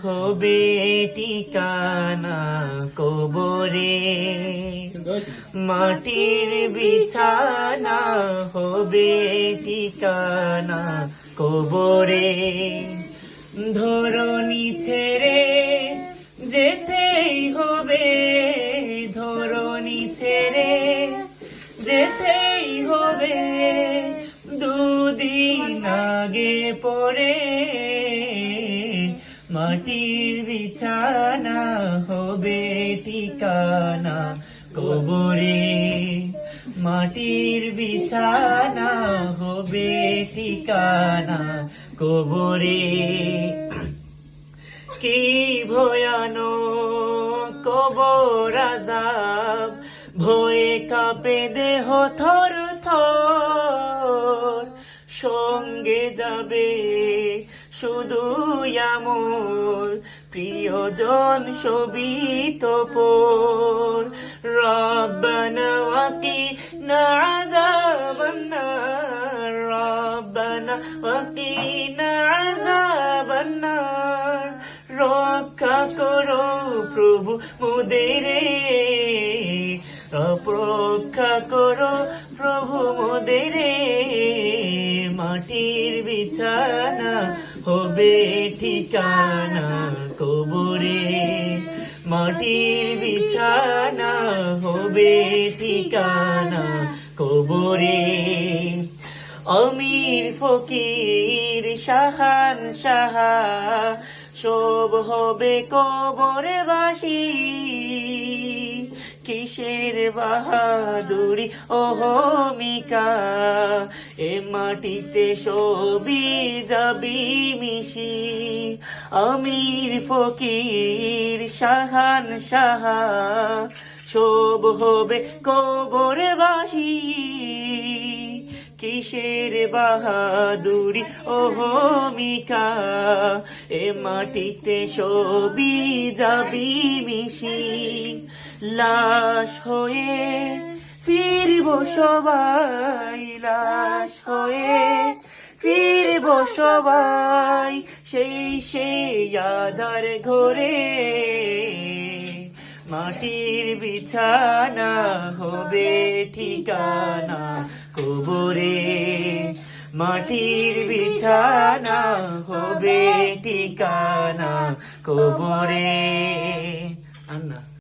হবে ঠিকানা কবরে, মাটির বিছানা হবে ঠিকানা কবরে। ধরণী ছেড়ে যেতেই হবে, ধরণী ছেড়ে যেতেই হবে, দুদিন আগে পরে মাটির বিছানা হবে ঠিকানা কবরে, মাটির বিছানা হবে ঠিকানা কবরে। কি ভয়ানক কবর আযাব, ভয়ে কাঁপে দেহ থর থর, সঙ্গে যাবে শুধু আমার প্রিয়জন শোভিত পর। রব্বানা ওয়াকিনা আযাবান নার, রব্বানা ওয়াকিনা আযাবান নার। রক্ষা করো প্রভু মোদের, রক্ষা করো প্রভু মোদের। মাটির বিছানা হবে ঠিকানা কবরে, মাটির বিছানা হবে ঠিকানা কবরে। আমির ফকির শাহান শাহা সব হবে কবরে বাসী। কিসের বাহাদুরি অহমিকা, এ মাটিতে সবই যাবি মিশি। আমির ফকির শাহান শাহা সব হবে কবরে বাসী। কিসের বাহাদুরি অহমিকা, এ মাটিতে সবই যাবি মিশি। লাশ হয়ে ফিরব সবাই, লাশ হয়ে ফিরব সবাই, সেই আধার ঘরে। মাটির বিছানা হবে ঠিকানা কবরে, মাটির বিছানা হবে ঠিকানা কবরে। আন্না